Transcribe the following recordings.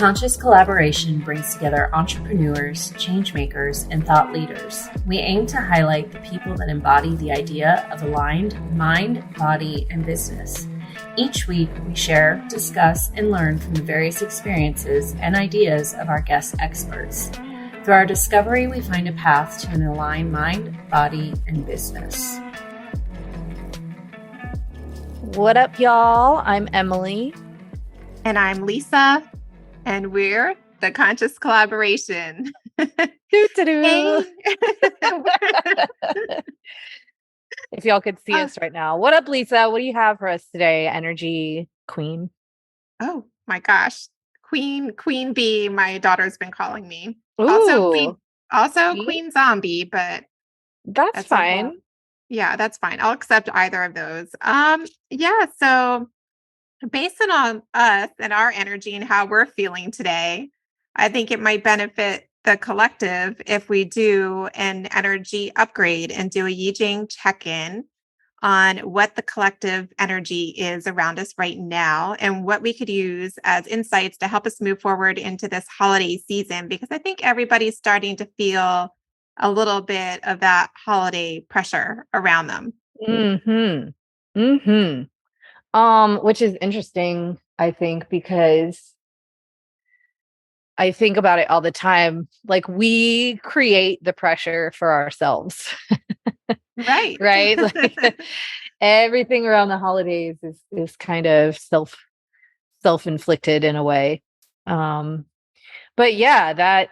Conscious Collaboration brings together entrepreneurs, changemakers, and thought leaders. We aim to highlight the people that embody the idea of aligned mind, body, and business. Each week, we share, discuss, and learn from the various experiences and ideas of our guest experts. Through our discovery, we find a path to an aligned mind, body, and business. What up, y'all? I'm Emily. And I'm Lisa. And we're the Conscious Collaboration. Hey. If y'all could see us right now. What up, Lisa? What do you have for us today, Energy Queen? Oh my gosh. Queen Bee, my daughter's been calling me. Ooh, Also Queen Zombie, but that's fine. Yeah, that's fine. I'll accept either of those. So based on us and our energy and how we're feeling today, I think it might benefit the collective if we do an energy upgrade and do a I Ching check-in on what the collective energy is around us right now and what we could use as insights to help us move forward into this holiday season, because I think everybody's starting to feel a little bit of that holiday pressure around them. Which is interesting, I think, because I think about it all the time. Like, we create the pressure for ourselves. Right. Right. Like, everything around the holidays is kind of self-inflicted in a way. But yeah, that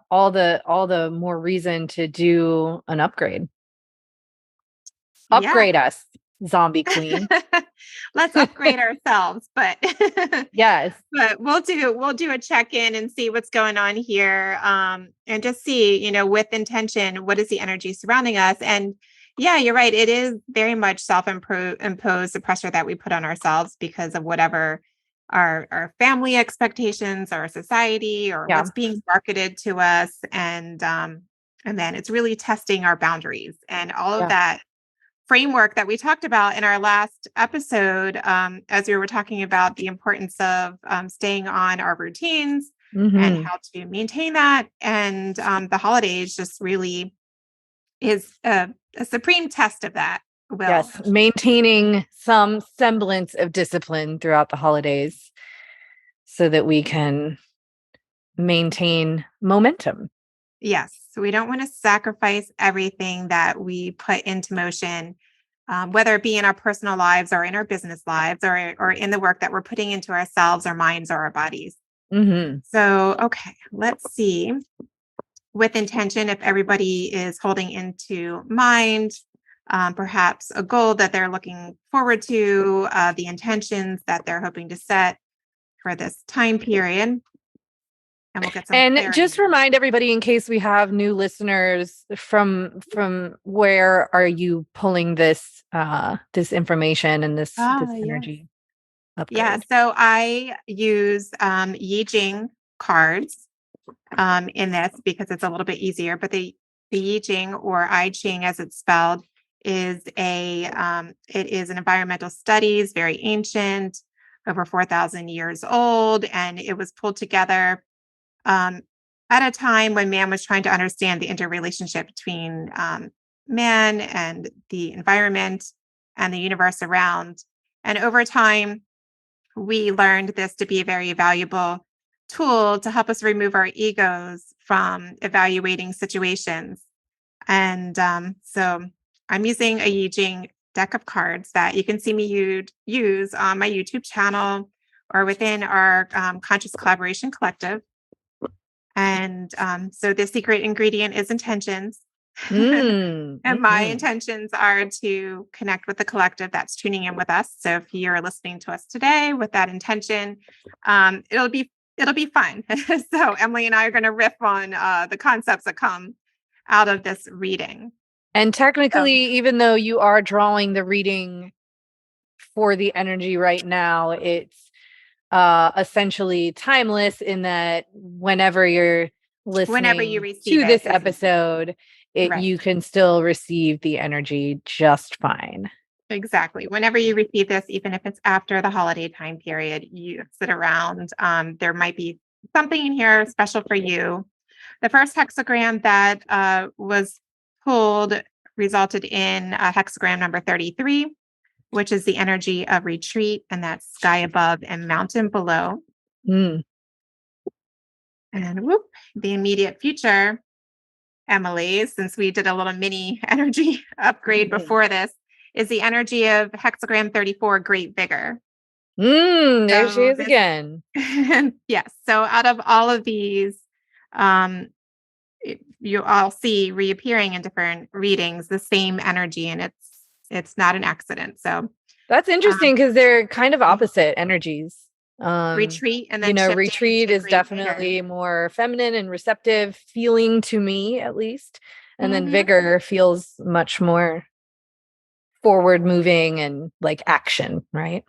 all the more reason to do an upgrade. Upgrade us, Zombie Queen. Let's upgrade ourselves, but yes. But we'll do a check-in and see what's going on here. And just see, with intention, what is the energy surrounding us? And yeah, you're right. It is very much self-imposed, the pressure that we put on ourselves because of whatever our family expectations, our society, or what's being marketed to us. And then it's really testing our boundaries and all of that framework that we talked about in our last episode, as we were talking about the importance of staying on our routines and how to maintain that. And the holidays just really is a supreme test of that. Yes, maintaining some semblance of discipline throughout the holidays so that we can maintain momentum. Yes. So we don't want to sacrifice everything that we put into motion, whether it be in our personal lives or in our business lives or in the work that we're putting into ourselves, our minds, or our bodies. So, okay, let's see. With intention, if everybody is holding into mind, perhaps a goal that they're looking forward to, the intentions that they're hoping to set for this time period. And we'll get some clarity. Just remind everybody, in case we have new listeners, from where are you pulling this information and this energy upgrade? Yeah, so I use I Ching cards in this because it's a little bit easier. But the I Ching, or I Ching as it's spelled, is it is an environmental studies, very ancient, over 4,000 years old, and it was pulled together at a time when man was trying to understand the interrelationship between man and the environment and the universe around. And over time, we learned this to be a very valuable tool to help us remove our egos from evaluating situations. And so I'm using a I Ching deck of cards that you can see me use on my YouTube channel or within our Conscious Collaboration Collective. And so the secret ingredient is intentions. And my intentions are to connect with the collective that's tuning in with us. So if you're listening to us today with that intention, it'll be fun. So Emily and I are going to riff on the concepts that come out of this reading. And technically, even though you are drawing the reading for the energy right now, it's essentially timeless in that whenever you're listening to this episode, you can still receive the energy just fine. Exactly. Whenever you repeat this, even if it's after the holiday time period, you sit around. There might be something in here special for you. The first hexagram that was pulled resulted in hexagram number 33, which is the energy of retreat, and that's sky above and mountain below. Mm. And whoop, the immediate future, Emily, since we did a little mini energy upgrade before this, is the energy of hexagram 34, great vigor. There she So is again. yes. So out of all of these, you all see reappearing in different readings the same energy, and it's not an accident. So that's interesting because they're kind of opposite energies. Retreat and then retreat is definitely vigor. more feminine and receptive feeling to me, at least. And then vigor feels much more forward moving and like action, right?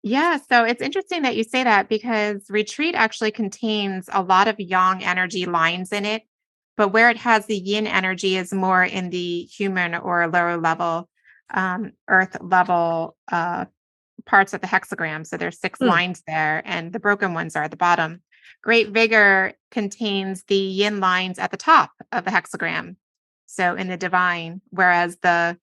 Yeah. So it's interesting that you say that because retreat actually contains a lot of yang energy lines in it. But where it has the yin energy is more in the human or lower level, earth level parts of the hexagram. So there's 6 lines there, and the broken ones are at the bottom. Great vigor contains the yin lines at the top of the hexagram. So in the divine, whereas the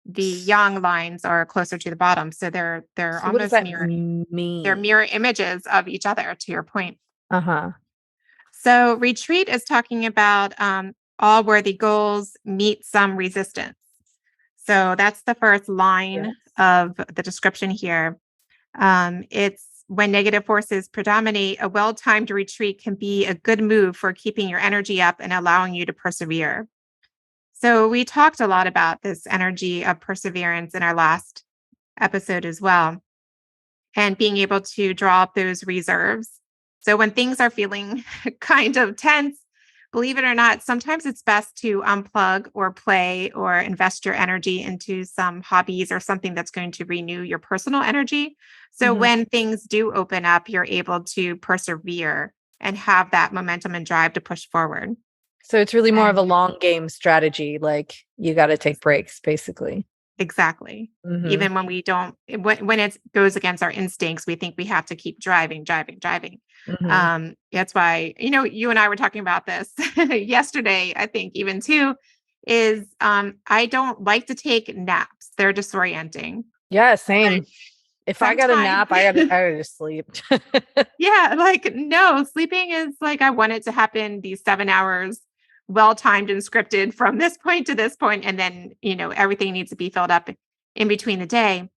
yang lines are closer to the bottom. So they're So almost what does that mirror. mean? They're mirror images of each other, to your point. Uh-huh. So retreat is talking about all worthy goals meet some resistance. So that's the first line of the description here. It's when negative forces predominate, a well-timed retreat can be a good move for keeping your energy up and allowing you to persevere. So we talked a lot about this energy of perseverance in our last episode as well, and being able to draw up those reserves. So when things are feeling kind of tense, believe it or not, sometimes it's best to unplug or play or invest your energy into some hobbies or something that's going to renew your personal energy. So when things do open up, you're able to persevere and have that momentum and drive to push forward. So it's really more of a long game strategy. Like you got to take breaks, basically. Exactly. Even when we don't, when it goes against our instincts, we think we have to keep driving. That's why, you and I were talking about this yesterday, I think even too, is I don't like to take naps. They're disorienting. Yeah, same. If I got a nap, I gotta sleep. Yeah, like no, sleeping is like I want it to happen these 7 hours, well-timed and scripted from this point to this point, and then everything needs to be filled up in between the day.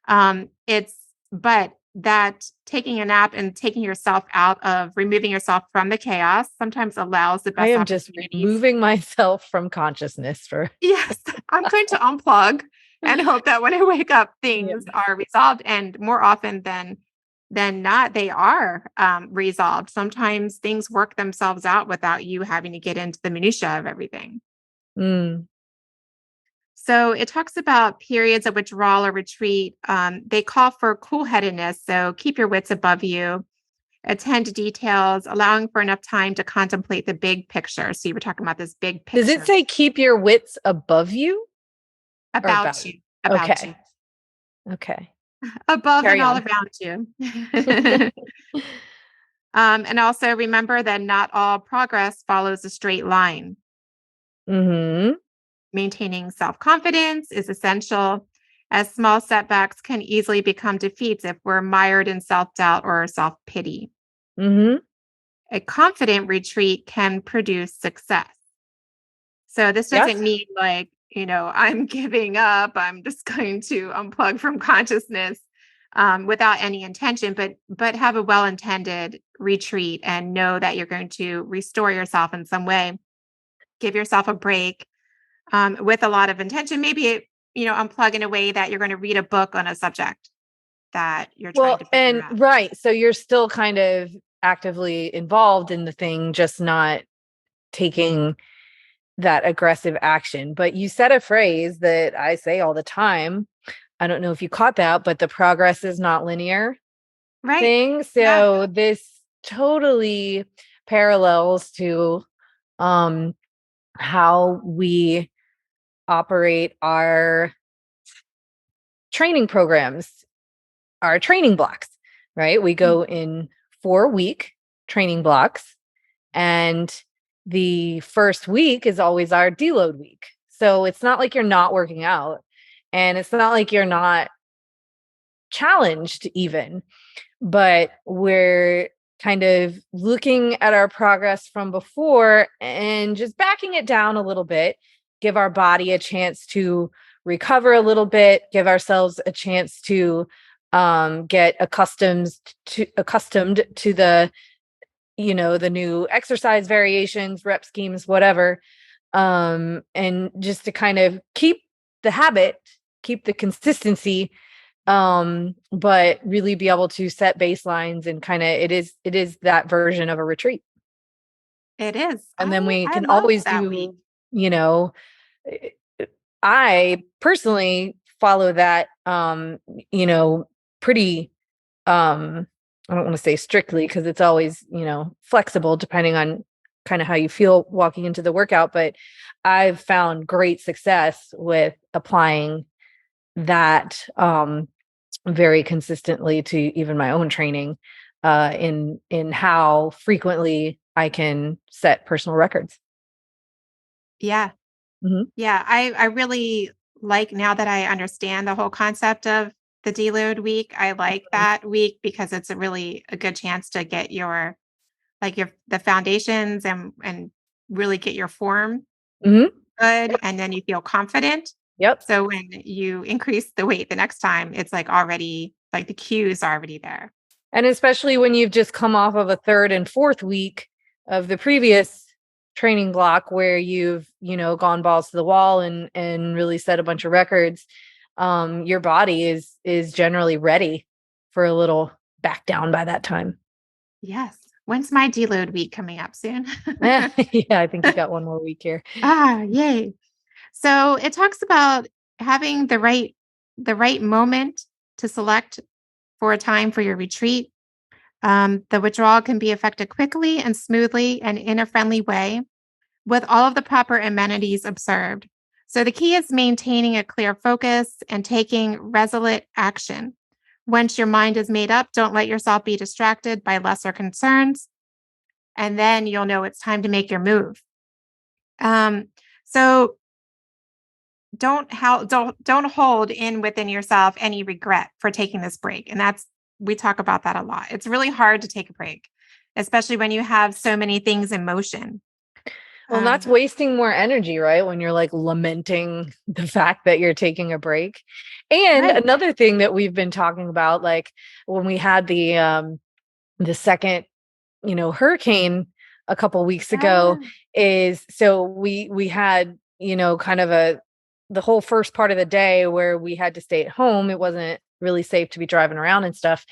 But that taking a nap and taking yourself out of removing yourself from the chaos sometimes allows the best. I am just removing myself from consciousness for. Yes, I'm going to unplug and hope that when I wake up, things are resolved. And more often than not, they are resolved. Sometimes things work themselves out without you having to get into the minutia of everything. So it talks about periods of withdrawal or retreat. They call for cool-headedness. So keep your wits above you, attend to details, allowing for enough time to contemplate the big picture. So you were talking about this big picture. Does it say keep your wits above you? About you. Okay. Above and all around you. And also remember that not all progress follows a straight line. Maintaining self-confidence is essential, as small setbacks can easily become defeats if we're mired in self-doubt or self-pity. A confident retreat can produce success. So this doesn't mean like, I'm giving up. I'm just going to unplug from consciousness without any intention, but have a well-intended retreat and know that you're going to restore yourself in some way. Give yourself a break with a lot of intention. Maybe, unplug in a way that you're going to read a book on a subject that you're trying to figure out. Right. So you're still kind of actively involved in the thing, just not taking that aggressive action. But you said a phrase that I say all the time. I don't know if you caught that, but the progress is not linear thing. So this totally parallels to how we operate our training programs are training blocks, right? We go in 4-week training blocks, and the first week is always our deload week. So it's not like you're not working out, and it's not like you're not challenged even, but we're kind of looking at our progress from before and just backing it down a little bit, give our body a chance to recover a little bit, give ourselves a chance to get accustomed to the, the new exercise variations, rep schemes, whatever. And just to kind of keep the habit, keep the consistency, but really be able to set baselines, and kind of it is that version of a retreat. It is. And then we I can love always that do, week. eh, I personally follow that, pretty, I don't want to say strictly, because it's always, flexible depending on kind of how you feel walking into the workout. But I've found great success with applying that, very consistently to even my own training, in how frequently I can set personal records. Yeah. Mhm. Yeah. I really like, now that I understand the whole concept of the deload week, I like that week because it's a good chance to get the foundations and really get your form Mhm. good, and then you feel confident. Yep. So when you increase the weight the next time, it's like already, like the cues are already there. And especially when you've just come off of a third and fourth week of the previous training block where you've, gone balls to the wall and really set a bunch of records, your body is generally ready for a little back down by that time. Yes. When's my deload week coming up soon? Yeah, I think you got one more week here. Yay. So it talks about having the right moment to select for a time for your retreat. The withdrawal can be effected quickly and smoothly and in a friendly way with all of the proper amenities observed. So the key is maintaining a clear focus and taking resolute action. Once your mind is made up, don't let yourself be distracted by lesser concerns, and then you'll know it's time to make your move. So don't hold in within yourself any regret for taking this break. And we talk about that a lot. It's really hard to take a break, especially when you have so many things in motion. Well, that's wasting more energy, right? When you're like lamenting the fact that you're taking a break. And Right. another thing that we've been talking about, like when we had the second, hurricane a couple weeks ago, is so we had, kind of the whole first part of the day where we had to stay at home. It wasn't really safe to be driving around and stuff.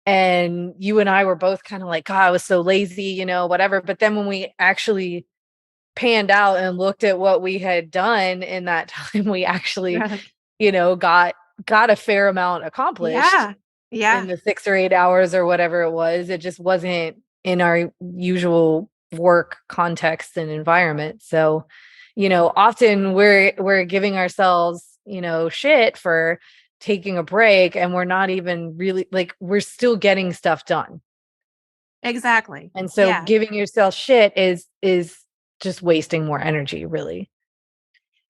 And you and I were both kind of like, God, I was so lazy, whatever. But then when we actually panned out and looked at what we had done in that time, we actually, got a fair amount accomplished in the 6 or 8 hours or whatever it was. It just wasn't in our usual work context and environment. So, often we're giving ourselves, shit for taking a break, and we're not even really, like, we're still getting stuff done. Exactly. And so giving yourself shit is just wasting more energy, really.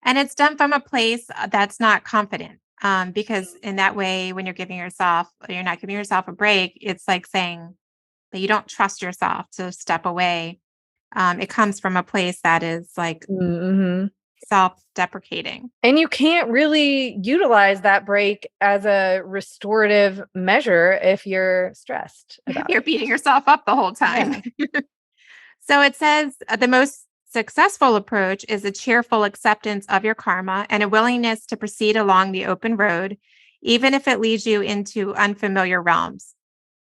And it's done from a place that's not confident. Because in that way, when you're not giving yourself a break, it's like saying that you don't trust yourself to step away. It comes from a place that is like self-deprecating. And you can't really utilize that break as a restorative measure if you're stressed about You're beating yourself up the whole time. Yeah. So it says the most successful approach is a cheerful acceptance of your karma and a willingness to proceed along the open road, even if it leads you into unfamiliar realms.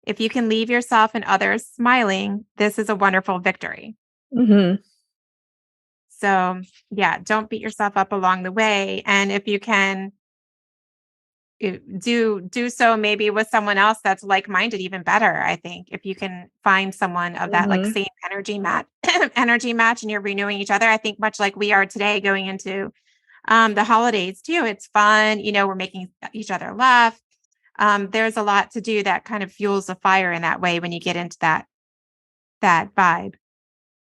If you can leave yourself and others smiling, this is a wonderful victory. Mm-hmm. So, don't beat yourself up along the way. And if you can do so maybe with someone else that's like-minded, even better. I think if you can find someone of that like same energy match and you're renewing each other, I think much like we are today going into The holidays too. It's fun. We're making each other laugh. There's a lot to do that kind of fuels the fire in that way when you get into that vibe.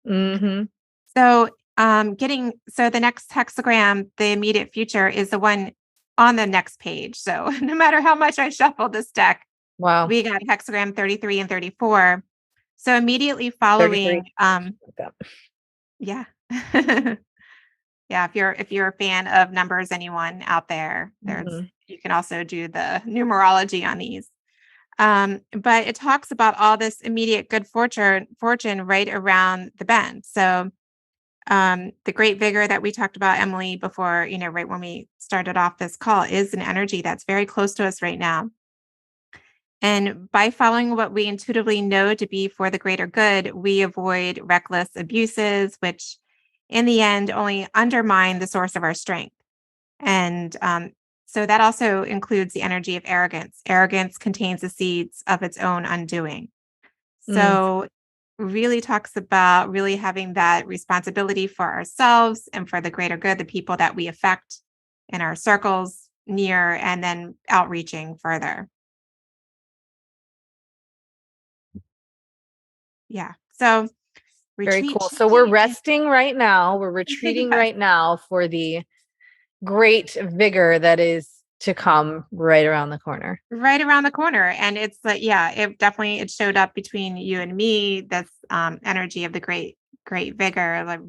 Mm-hmm. So the next hexagram, the immediate future, is the one on the next page. So no matter how much I shuffle this deck, Wow. we got hexagram 33 and 34. So immediately 33. following, yeah. Yeah, if you're a fan of numbers, anyone out there, you can also do the numerology on these. But it talks about all this immediate good fortune right around the bend. So the great vigor that we talked about, Emily, before, right when we started off this call, is an energy that's very close to us right now. And by following what we intuitively know to be for the greater good, we avoid reckless abuses, which in the end only undermine the source of our strength. And so that also includes the energy of arrogance. Arrogance contains the seeds of its own undoing. So really talks about really having that responsibility for ourselves and for the greater good, the people that we affect in our circles near, and then outreaching further. Yeah. So very cool. So we're resting right now. We're retreating right now for the great vigor that is to come right around the corner. Right around the corner. And it's like, it showed up between you and me, this energy of the great vigor, like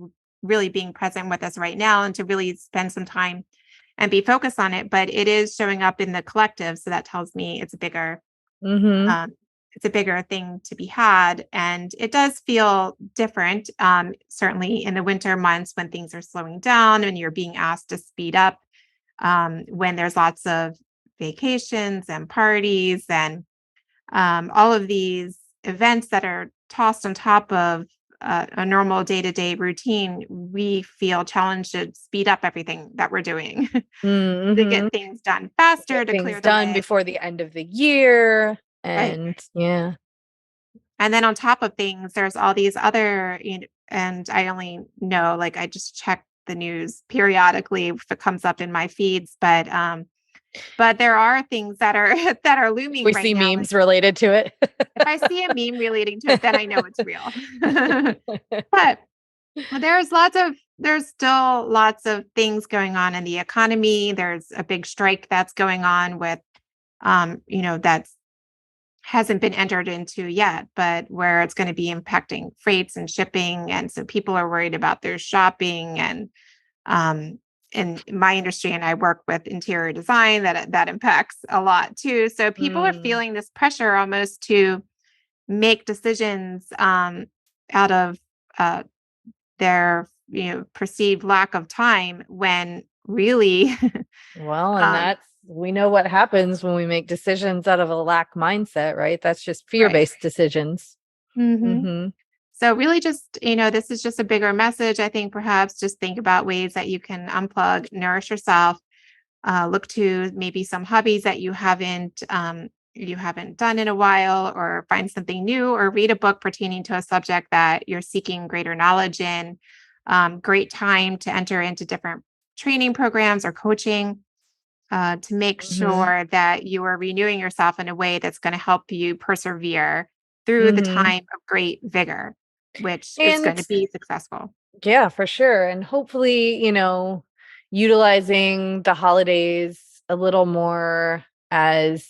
really being present with us right now, and to really spend some time and be focused on it. But it is showing up in the collective. So that tells me it's a bigger, thing to be had. And it does feel different, certainly in the winter months when things are slowing down and you're being asked to speed up, when there's lots of vacations and parties and all of these events that are tossed on top of a normal day-to-day routine. We feel challenged to speed up everything that we're doing to get things done faster, to clear the done way before the end of the year. And right. And then on top of things, there's all these other, and I only know, like, I just check the news periodically if it comes up in my feeds, but there are things that are looming we right see now. Memes related to it. If I see a meme relating to it, then I know it's real. But there's still lots of things going on in the economy. There's a big strike that's going on with, that's hasn't been entered into yet, but where it's going to be impacting freights and shipping. And so people are worried about their shopping, and in my industry, and I work with interior design, that impacts a lot too. So people are feeling this pressure almost to make decisions out of their perceived lack of time, when really well, and we know what happens when we make decisions out of a lack mindset, right? That's just fear-based decisions. So really just, this is just a bigger message. I think perhaps just think about ways that you can unplug, nourish yourself, look to maybe some hobbies that you haven't done in a while, or find something new, or read a book pertaining to a subject that you're seeking greater knowledge in. Great time to enter into different training programs or coaching, to make sure that you are renewing yourself in a way that's going to help you persevere through the time of great vigor, which is going to be successful. Yeah, for sure. And hopefully, utilizing the holidays a little more as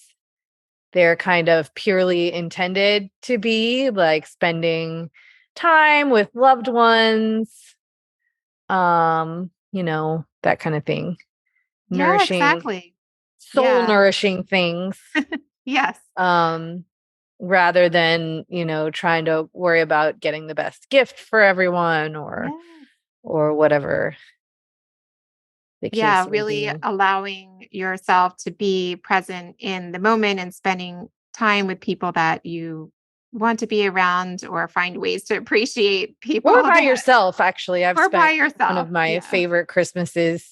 they're kind of purely intended to be, like spending time with loved ones, that kind of thing. Nourishing, exactly. soul nourishing things. Yes. Rather than, trying to worry about getting the best gift for everyone or whatever. Really allowing yourself to be present in the moment and spending time with people that you want to be around, or find ways to appreciate people. Or by yourself, actually. I've spent by yourself. One of my favorite Christmases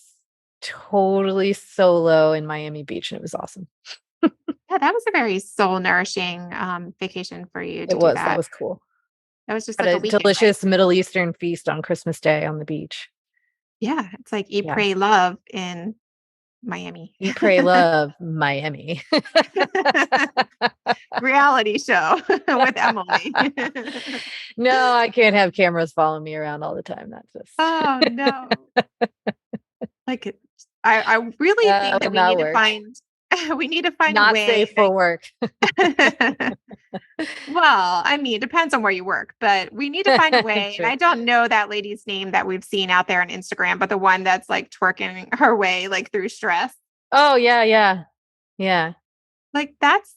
totally solo in Miami Beach, and it was awesome. Yeah, that was a very soul nourishing vacation for you. That was cool. That was just like a weekend, delicious Middle Eastern feast on Christmas Day on the beach. Yeah. It's like Eat, Yeah. Pray, Love in Miami. Eat, Pray, Love, Miami. Reality show with Emily. No, I can't have cameras following me around all the time. That's just Oh no. Like I really think that that would not work. we need to find a Not way safe for work. Well, I mean, it depends on where you work, but we need to find a way. And True. I don't know that lady's name that we've seen out there on Instagram, but the one that's like twerking her way like through stress. Oh yeah, yeah. Yeah. Like that's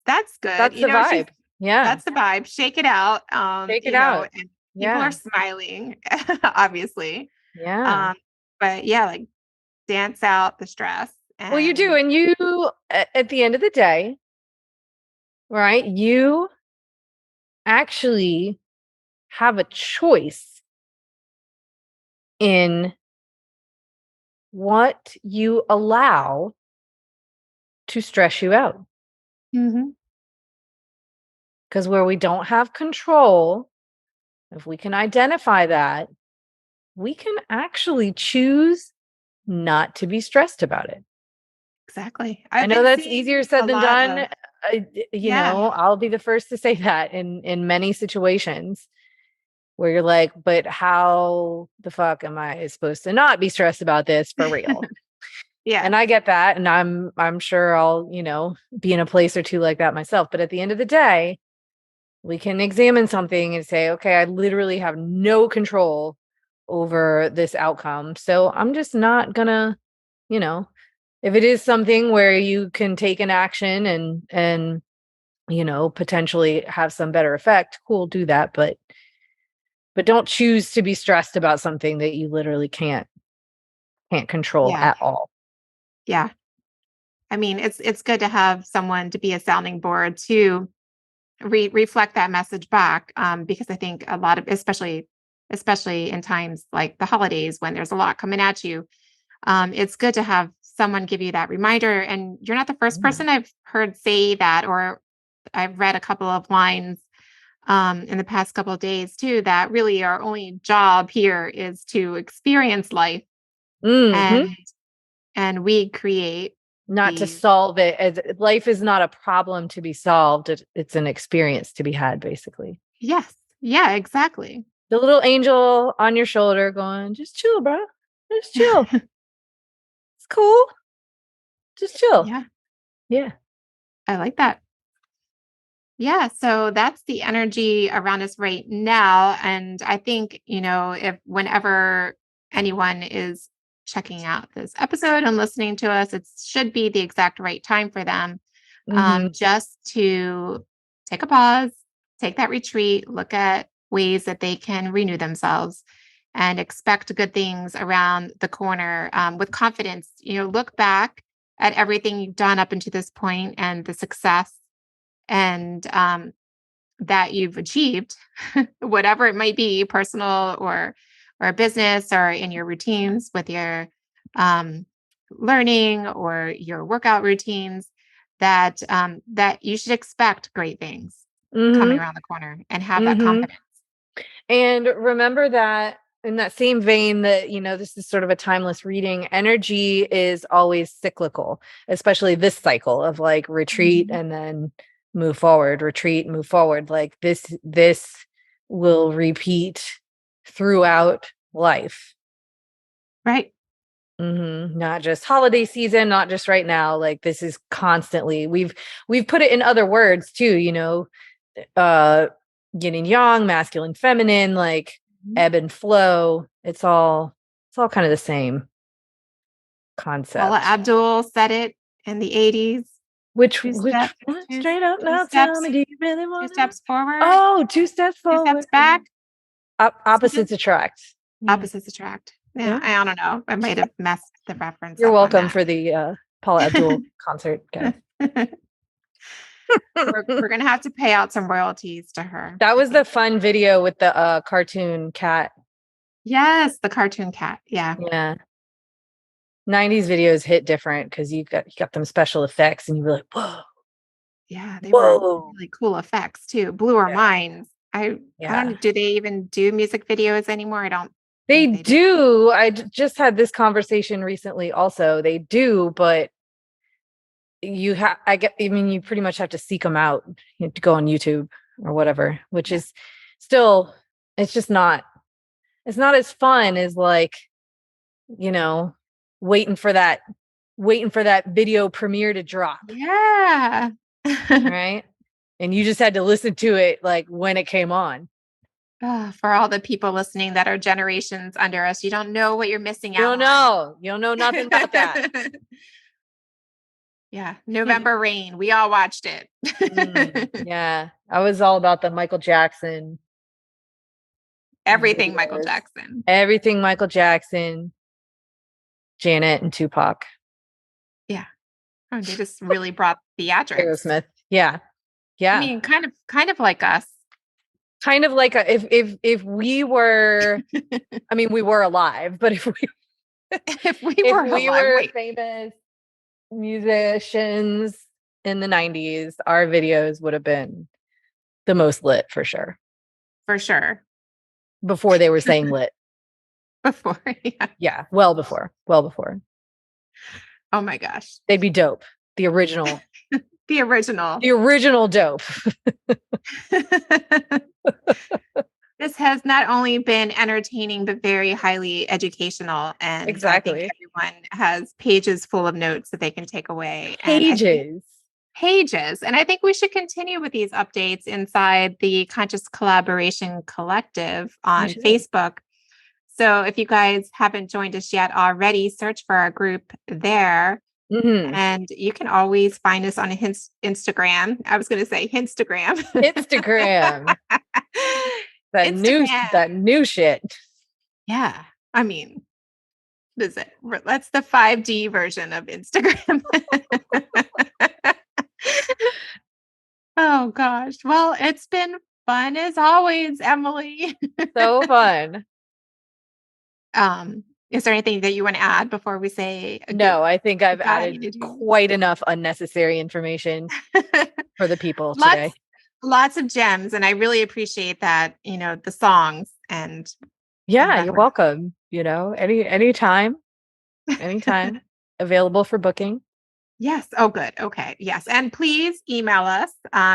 good. That's the vibe. Yeah. That's the vibe. Shake it out. Take it out. And people Yeah. are smiling, obviously. Yeah. But yeah, like dance out the stress. Well, you do. And And you, at the end of the day, right, you actually have a choice in what you allow to stress you out. Mhm. Because where we don't have control, if we can identify that, we can actually choose not to be stressed about it. Exactly. I know that's easier said than done. Yeah. I'll be the first to say that in many situations where you're like, but how the fuck am I supposed to not be stressed about this for real? Yeah. And I get that. And I'm sure I'll, be in a place or two like that myself. But at the end of the day, we can examine something and say, okay, I literally have no control over this outcome. So I'm just not gonna, if it is something where you can take an action and potentially have some better effect, cool, do that. But don't choose to be stressed about something that you literally can't control Yeah. at all. Yeah. I mean, it's good to have someone to be a sounding board to reflect that message back. Because I think a lot of, especially in times like the holidays when there's a lot coming at you, it's good to have someone give you that reminder. And you're not the first person I've heard say that, or I've read a couple of lines in the past couple of days too, that really our only job here is to experience life, Mm-hmm. and we create Not to solve it. As life is not a problem to be solved. It's an experience to be had, basically. Yes. Yeah, exactly. The little angel on your shoulder going, just chill, bro. Just chill. It's cool. Just chill. Yeah. Yeah. I like that. Yeah. So that's the energy around us right now. And I think, if whenever anyone is checking out this episode and listening to us, it should be the exact right time for them, just to take a pause, take that retreat, look at ways that they can renew themselves and expect good things around the corner, with confidence. Look back at everything you've done up until this point and the success and that you've achieved, whatever it might be, personal or business, or in your routines with your learning or your workout routines, that you should expect great things coming around the corner and have that confidence. And remember that in that same vein that, this is sort of a timeless reading, energy is always cyclical, especially this cycle of like retreat and then move forward, retreat, move forward. Like this will repeat throughout life. Right. Not just holiday season, not just right now. Like this is constantly, we've put it in other words too, yin and yang, masculine, feminine, like ebb and flow. It's all kind of the same concept. Paula Abdul said it in the 80s. Which straight up now, tell me, do you really want 2 steps forward? Oh, 2 steps forward. 2 steps back. Opposites attract. Opposites attract. Yeah, I don't know. I might have messed the reference. You're welcome for the Paula Abdul concert, guys. We're gonna have to pay out some royalties to her. That was the fun video with the cartoon cat. Yes, the cartoon cat. Yeah. 90s videos hit different because you got them special effects and you were like, whoa. Yeah, they were really cool effects too. Blew our minds. I don't know, do they even do music videos anymore? I don't They do. I just had this conversation recently also. They do, but you pretty much have to seek them out. You have to go on YouTube or whatever, which is still, it's not as fun as like, waiting for that video premiere to drop. Yeah. Right. And you just had to listen to it like when it came on. For all the people listening that are generations under us, you don't know what you're missing out on. You don't know nothing about that. Yeah. November Rain. We all watched it. Yeah. I was all about the Michael Jackson. Everything Michael Jackson. Everything Michael Jackson, Janet and Tupac. Yeah. Oh, they just really brought theatrics. Aerosmith. Yeah. Yeah. I mean, kind of like us. Kind of like if we were, I mean, we were alive, but if we were famous musicians in the 90s, our videos would have been the most lit for sure. For sure. Before they were saying lit. Before, yeah. Yeah, well before. Oh my gosh. They'd be dope. The original. The original dope. This has not only been entertaining, but very highly educational. And exactly. I think everyone has pages full of notes that they can take away. Pages. And I think we should continue with these updates inside the Conscious Collaboration Collective on Facebook. So if you guys haven't joined us yet already, search for our group there. Mm-hmm. And you can always find us on Instagram. I was going to say Hinstagram. Instagram. That new shit. Yeah. I mean, that's the 5D version of Instagram. Oh gosh. Well, it's been fun as always, Emily. So fun. Is there anything that you want to add before we say? No, I think I've added quite enough unnecessary information for the people today. Lots of gems. And I really appreciate that, the songs and. Yeah, you're welcome. Anytime available for booking. Yes. Oh, good. Okay. Yes. And please email us.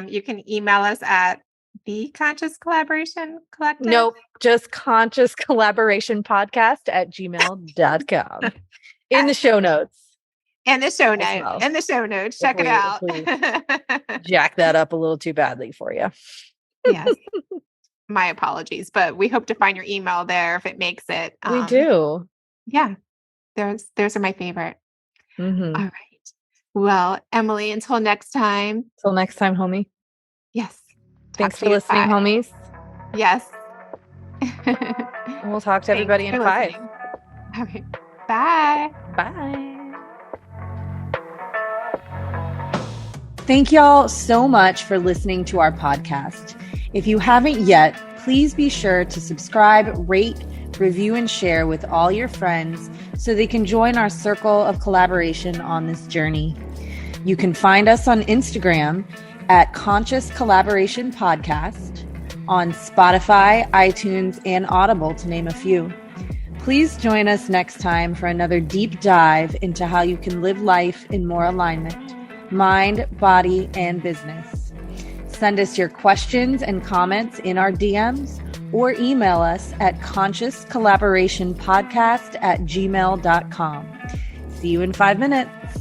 You can email us at the Conscious Collaboration Collective. Nope. Just consciouscollaborationpodcast@gmail.com. In the show notes. In the show notes. Check it out. Jack that up a little too badly for you. Yes. My apologies, but we hope to find your email there if it makes it. We do. Yeah. Those are my favorite. Mm-hmm. All right. Well, Emily, until next time. Till next time, homie. Yes. Thanks for listening, homies. Yes. We'll talk to everybody in 5. All right. Bye. Bye. Thank y'all so much for listening to our podcast. If you haven't yet, please be sure to subscribe, rate, review, and share with all your friends so they can join our circle of collaboration on this journey. You can find us on Instagram at Conscious Collaboration Podcast, on Spotify, iTunes, and Audible, to name a few. Please join us next time for another deep dive into how you can live life in more alignment, mind, body, and business. Send us your questions and comments in our DMs or email us at consciouscollaborationpodcast@gmail.com. See you in 5 minutes.